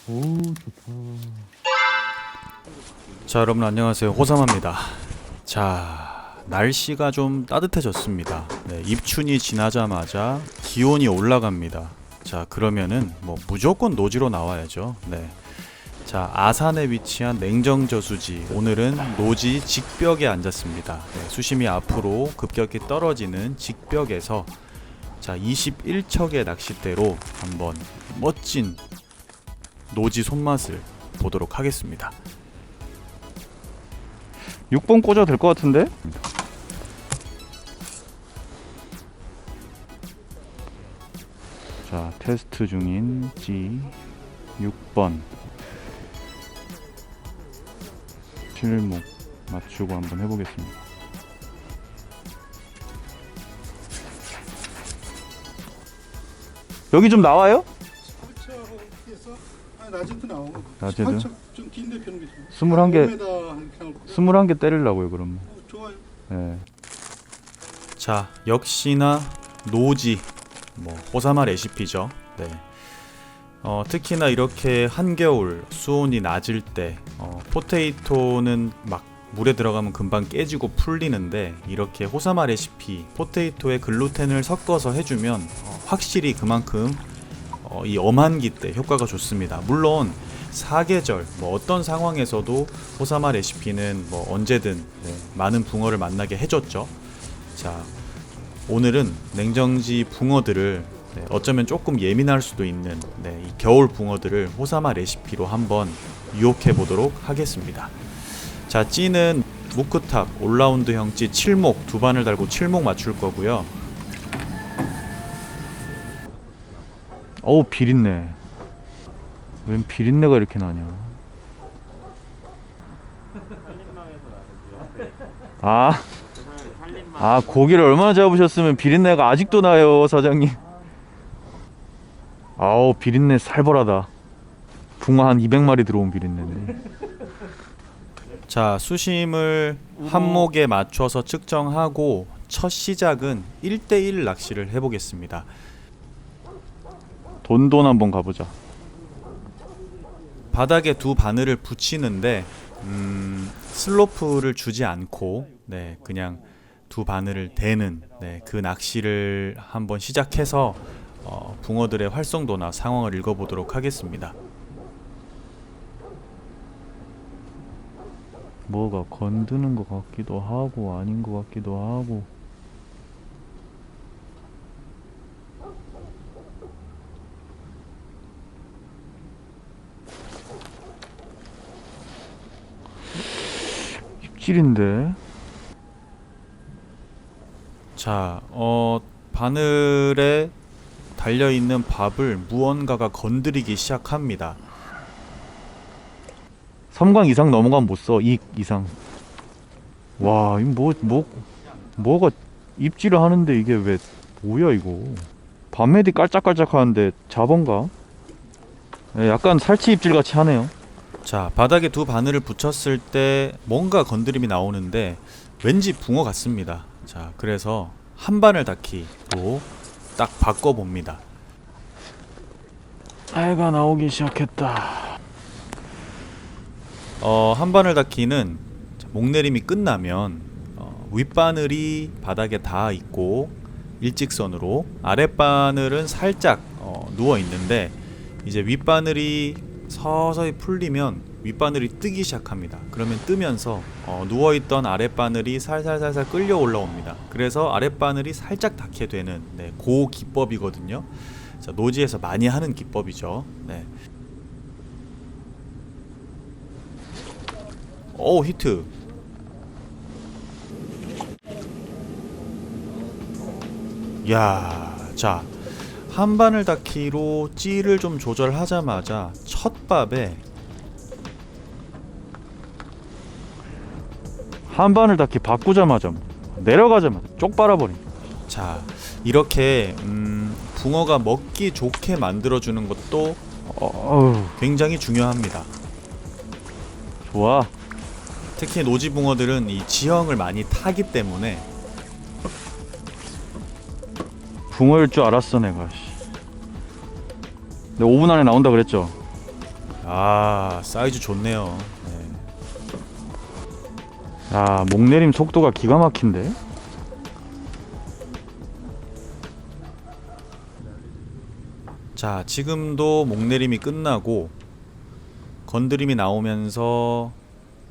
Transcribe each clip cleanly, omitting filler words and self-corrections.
오, 좋다. 자, 여러분 안녕하세요. 호삼합니다. 자, 날씨가 좀 따뜻해졌습니다. 네, 입춘이 지나자마자 기온이 올라갑니다. 자, 그러면은 뭐 무조건 노지로 나와야죠. 네. 자, 아산에 위치한 냉정저수지. 오늘은 노지 직벽에 앉았습니다. 네, 수심이 앞으로 급격히 떨어지는 직벽에서 자, 21척의 낚싯대로 한번 멋진 노지 손맛을 보도록 하겠습니다. 6번 꽂아도 될 것 같은데? 자, 테스트 중인 G 6번 실목 맞추고 한번 해보겠습니다. 여기 좀 나와요? 낮에도 나오고 낮에도? 살짝 좀 긴데 펴는 게 좋아요. 21개 5m 이렇게 21개 때리려고요 그럼. 좋아요. 예. 자, 역시나 노지 뭐 호사마 레시피죠. 네. 특히나 이렇게 한겨울 수온이 낮을 때 포테이토는 막 물에 들어가면 금방 깨지고 풀리는데 이렇게 호사마 레시피 포테이토에 글루텐을 섞어서 해주면 확실히 그만큼 이 엄한기 때 효과가 좋습니다. 물론 사계절 뭐 어떤 상황에서도 호사마 레시피는 뭐 언제든 많은 붕어를 만나게 해줬죠. 자, 오늘은 냉정지 붕어들을 어쩌면 조금 예민할 수도 있는 이 겨울 붕어들을 호사마 레시피로 한번 유혹해 보도록 하겠습니다. 자, 찌는 무크탑 올라운드형 찌 7목 2반을 달고 7목 맞출 거고요. 어우, 비린내. 웬 비린내가 이렇게 나냐. 고기를 얼마나 잡으셨으면 비린내가 아직도 나요, 사장님. 아우, 비린내 살벌하다. 붕어 한 200마리 들어온 비린내네. 자, 수심을 한목에 맞춰서 측정하고 첫 시작은 1대1 낚시를 해보겠습니다. 돈돈 한번 가보자. 바닥에 두 바늘을 붙이는데 슬로프를 주지 않고 그냥 두 바늘을 대는 그 낚시를 한번 시작해서 붕어들의 활성도나 상황을 읽어보도록 하겠습니다. 뭐가 건드는 것 같기도 하고 아닌 것 같기도 하고. 입질인데. 자, 바늘에 달려있는 밥을 무언가가 건드리기 시작합니다. 3강 이상 넘어가면 못 써. 2 이상. 와, 이거 뭐가 입질을 하는데 이게 왜 뭐야 이거. 밤에디 깔짝깔짝하는데 자본가? 약간 살치 입질 같이 하네요. 자, 바닥에 두 바늘을 붙였을 때 뭔가 건드림이 나오는데 왠지 붕어 같습니다. 자, 그래서 한 바늘 닫기로 딱 바꿔봅니다. 애가 나오기 시작했다. 한 바늘 닫기는 목내림이 끝나면 윗바늘이 바닥에 닿아 있고 일직선으로, 아랫바늘은 살짝 누워 있는데 이제 윗바늘이 서서히 풀리면 윗바늘이 뜨기 시작합니다. 그러면 뜨면서 누워있던 아랫바늘이 살살살살 끌려 올라옵니다. 그래서 아랫바늘이 살짝 닿게 되는 그 기법이거든요. 자, 노지에서 많이 하는 기법이죠. 오, 히트. 야, 자, 한 바늘 닫기로 찌를 좀 조절하자마자 첫 밥에 한 바늘 닫기 바꾸자마자 내려가자마자 쪽 빨아버린. 자, 이렇게 붕어가 먹기 좋게 만들어주는 것도 굉장히 중요합니다. 좋아. 특히 노지 붕어들은 이 지형을 많이 타기 때문에 붕어일 줄 알았어 내가. 내 5분 안에 나온다 그랬죠. 아, 사이즈 좋네요. 네. 아, 목내림 속도가 기가 막힌데? 자, 지금도 목내림이 끝나고 건드림이 나오면서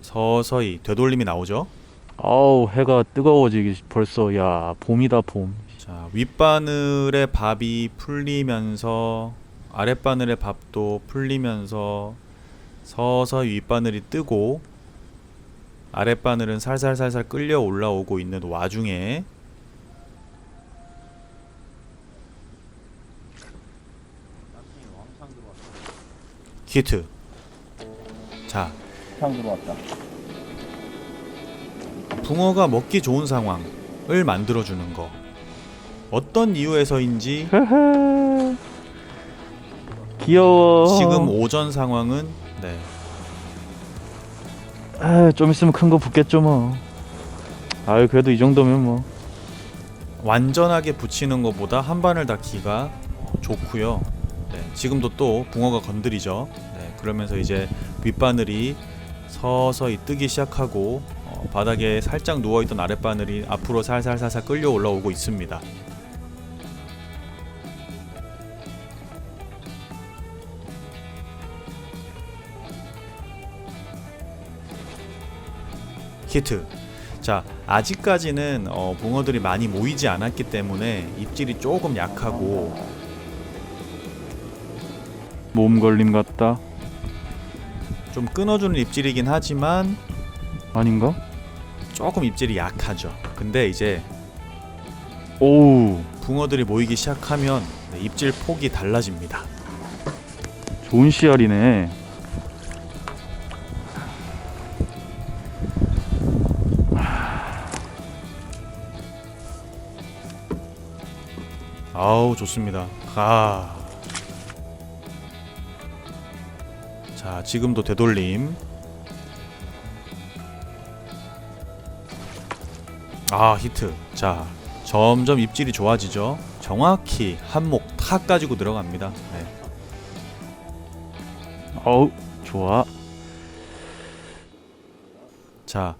서서히 되돌림이 나오죠. 아우, 해가 뜨거워지기 벌써. 야, 봄이다, 봄. 자, 윗바늘의 밥이 풀리면서 아랫바늘의 밥도 풀리면서 서서히 윗바늘이 뜨고 아랫바늘은 살살살살 끌려 올라오고 있는 와중에 히트. 자, 붕어가 먹기 좋은 상황을 만들어주는 거. 어떤 이유에서인지 헤헤. 귀여워. 지금 오전 상황은 네, 아, 좀 있으면 큰 거 붙겠죠 뭐. 아유, 그래도 이 정도면 뭐. 완전하게 붙이는 것보다 한 바늘 닿기가 좋고요. 네, 지금도 또 붕어가 건드리죠. 네, 그러면서 이제 윗바늘이 서서히 뜨기 시작하고 바닥에 살짝 누워있던 아랫바늘이 앞으로 살살살살 끌려 올라오고 있습니다. 히트. 자, 아직까지는 붕어들이 많이 모이지 않았기 때문에 입질이 조금 약하고 몸 걸림 같다. 좀 끊어주는 입질이긴 하지만 아닌가? 조금 입질이 약하죠. 근데 이제 오우, 붕어들이 모이기 시작하면 네, 입질 폭이 달라집니다. 좋은 씨알이네. 아우, 좋습니다. 아. 자, 지금도 되돌림. 아, 히트. 자, 점점 입질이 좋아지죠. 정확히 한목 탁 가지고 들어갑니다. 네. 어우, 좋아. 자,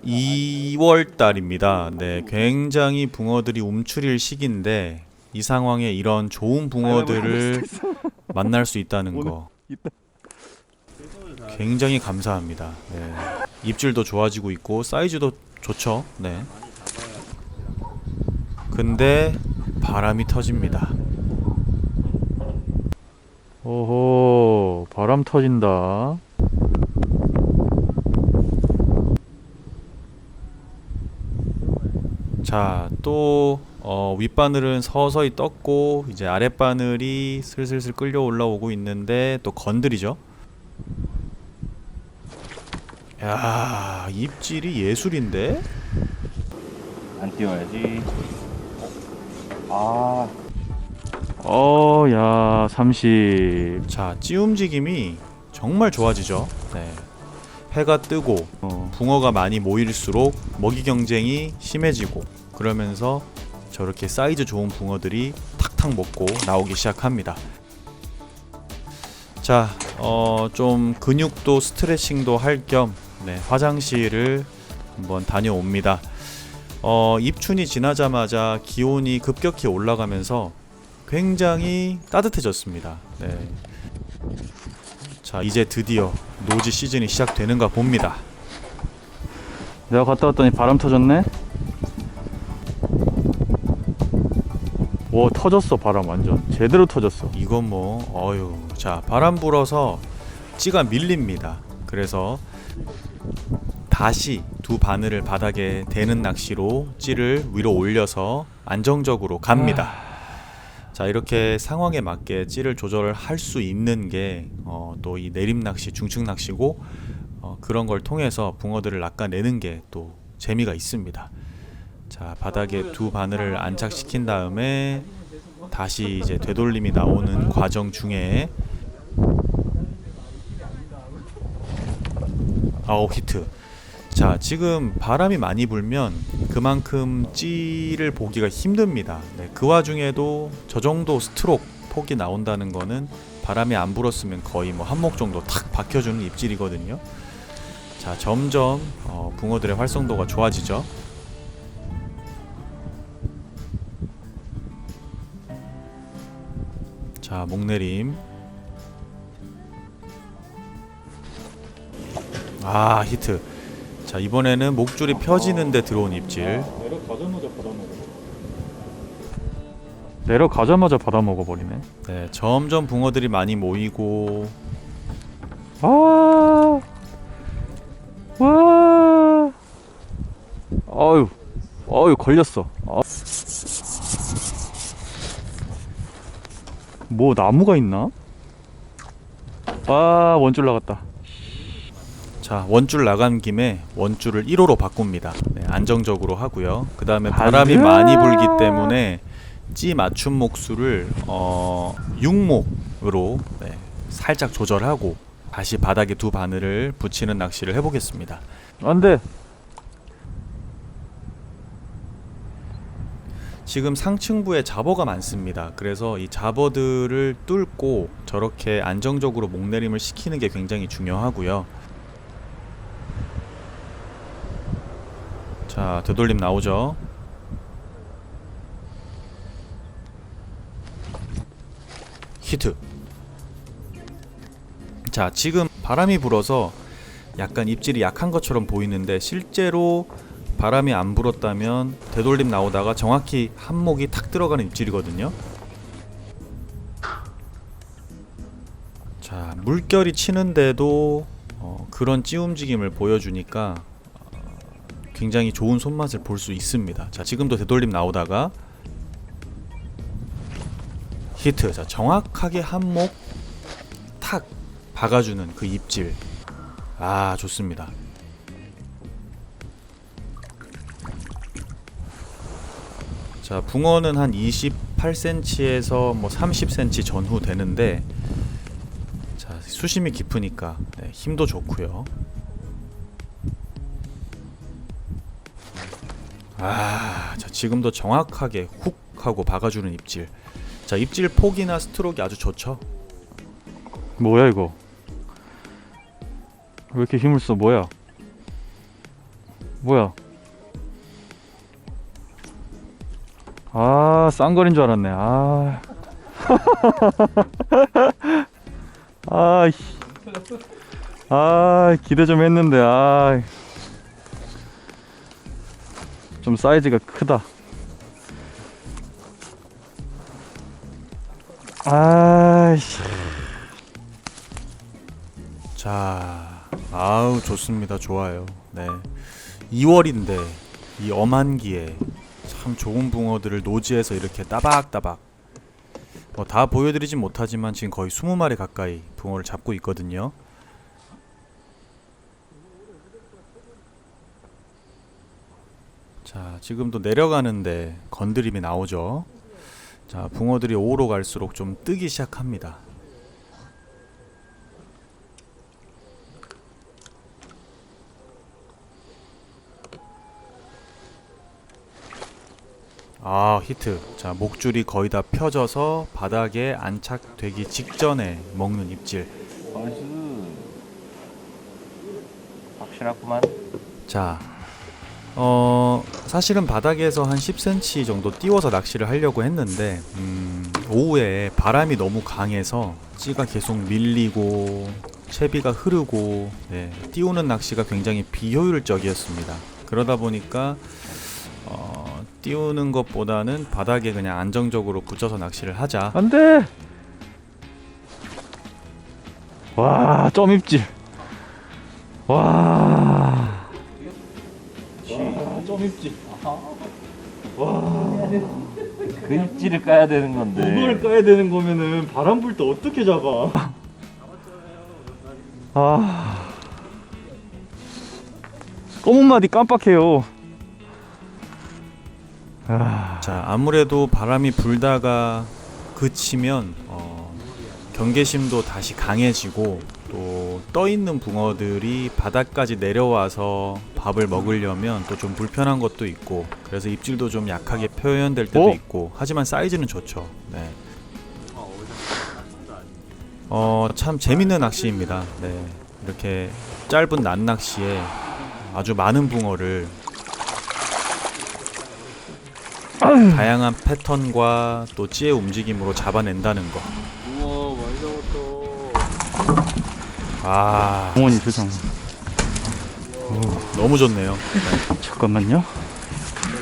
2월 달입니다. 네, 굉장히 붕어들이 움츠릴 시기인데 이 상황에 이런 좋은 붕어들을 만날 수 있다는 거 굉장히 감사합니다. 네. 입질도 좋아지고 있고 사이즈도 좋죠. 네. 근데 바람이 터집니다. 오호, 바람 터진다. 자, 또 윗바늘은 서서히 떴고 이제 아랫바늘이 슬슬슬 끌려 올라오고 있는데 또 건드리죠. 야, 입질이 예술인데? 안 띄워야지. 야, 30. 자, 찌 움직임이 정말 좋아지죠. 네. 해가 뜨고 붕어가 많이 모일수록 먹이 경쟁이 심해지고 그러면서 저렇게 사이즈 좋은 붕어들이 탁탁 먹고 나오기 시작합니다. 자, 좀 근육도 스트레칭도 할 겸 네, 화장실을 한번 다녀옵니다. 입춘이 지나자마자 기온이 급격히 올라가면서 굉장히 따뜻해졌습니다. 네. 자, 이제 드디어 노지 시즌이 시작되는가 봅니다. 내가 갔다 왔더니 바람 터졌네? 오, 터졌어. 바람 완전 제대로 터졌어. 이건 뭐 어휴. 자, 바람 불어서 찌가 밀립니다. 그래서 다시 두 바늘을 바닥에 대는 낚시로 찌를 위로 올려서 안정적으로 갑니다. 자, 이렇게 상황에 맞게 찌를 조절을 할 수 있는 게 또 이 내림 낚시, 중층 낚시고 그런 걸 통해서 붕어들을 낚아내는 게 또 재미가 있습니다. 자, 바닥에 두 바늘을 안착시킨 다음에 다시 이제 되돌림이 나오는 과정 중에 아우, 히트. 자, 지금 바람이 많이 불면 그만큼 찌를 보기가 힘듭니다. 네, 그 와중에도 저 정도 스트로크 폭이 나온다는 거는 바람이 안 불었으면 거의 뭐 한몫 정도 탁 박혀주는 입질이거든요. 자, 점점 붕어들의 활성도가 좋아지죠. 자, 목내림. 아, 히트. 자, 이번에는 목줄이 펴지는데 들어온 입질. 내려가자마자 받아 먹어버리네. 네, 점점 붕어들이 많이 모이고. 와. 어유 걸렸어. 뭐 나무가 있나? 아, 원줄 나갔다. 자, 원줄 나간 김에 원줄을 1호로 바꿉니다. 네, 안정적으로 하고요. 그 다음에 바람이 많이 불기 때문에 찌 맞춤 목수를 6목으로 살짝 조절하고 다시 바닥에 두 바늘을 붙이는 낚시를 해보겠습니다. 안돼. 지금 상층부에 잡어가 많습니다. 그래서 이 잡어들을 뚫고 저렇게 안정적으로 목내림을 시키는 게 굉장히 중요하고요. 자, 되돌림 나오죠. 히트. 자, 지금 바람이 불어서 약간 입질이 약한 것처럼 보이는데 실제로 바람이 안 불었다면 되돌림 나오다가 정확히 한목이 탁 들어가는 입질이거든요. 자, 물결이 치는데도 그런 찌 움직임을 보여주니까 굉장히 좋은 손맛을 볼 수 있습니다. 자, 지금도 되돌림 나오다가 히트. 자, 정확하게 한목 탁 박아주는 그 입질. 아, 좋습니다. 자, 붕어는 한 28cm에서 뭐 30cm 전후 되는데, 자, 수심이 깊으니까 힘도 좋고요. 아, 자, 지금도 정확하게 훅 하고 박아주는 입질. 자, 입질 폭이나 스트로크가 아주 좋죠. 뭐야 이거? 왜 이렇게 힘을 써? 뭐야? 아, 쌍거리인 줄 알았네. 아. 기대 좀 했는데. 좀 사이즈가 크다. 자, 아우, 좋습니다. 좋아요. 네, 2월인데 이 엄한기에 참 좋은 붕어들을 노지에서 이렇게 따박따박 다 보여드리진 못하지만 지금 거의 20마리 가까이 붕어를 잡고 있거든요. 자, 지금도 내려가는데 건드림이 나오죠. 자, 붕어들이 오로 갈수록 좀 뜨기 시작합니다. 아, 히트. 자, 목줄이 거의 다 펴져서 바닥에 안착되기 직전에 먹는 입질. 나이스. 확실하구만. 자, 사실은 바닥에서 한 10cm 정도 띄워서 낚시를 하려고 했는데 오후에 바람이 너무 강해서 찌가 계속 밀리고 채비가 흐르고 띄우는 낚시가 굉장히 비효율적이었습니다. 그러다 보니까 띄우는 것보다는 바닥에 그냥 안정적으로 붙여서 낚시를 하자. 안돼. 와, 점입질. 와, 점입질. 와, 그 입질을 까야 되는 건데. 이걸 까야 되는 거면은 바람 불 때 어떻게 잡아? 검은 마디 깜빡해요. 자, 아무래도 바람이 불다가 그치면 경계심도 다시 강해지고 또 떠있는 붕어들이 바닥까지 내려와서 밥을 먹으려면 또 좀 불편한 것도 있고, 그래서 입질도 좀 약하게 표현될 때도 있고, 하지만 사이즈는 좋죠. 네. 참 재밌는 낚시입니다. 네, 이렇게 짧은 낱낚시에 아주 많은 붕어를 다양한 패턴과 또 찌의 움직임으로 잡아낸다는 거. 우와 많이 잡았어. 아, 어머니 세상. 너무 좋네요. 잠깐만요.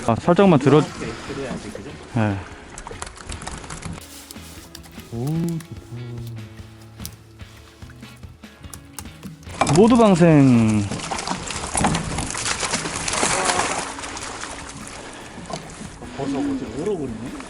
아 살짝만 들어. 네. 오 좋다. 모두 방생. 벌써 오래 걸리네.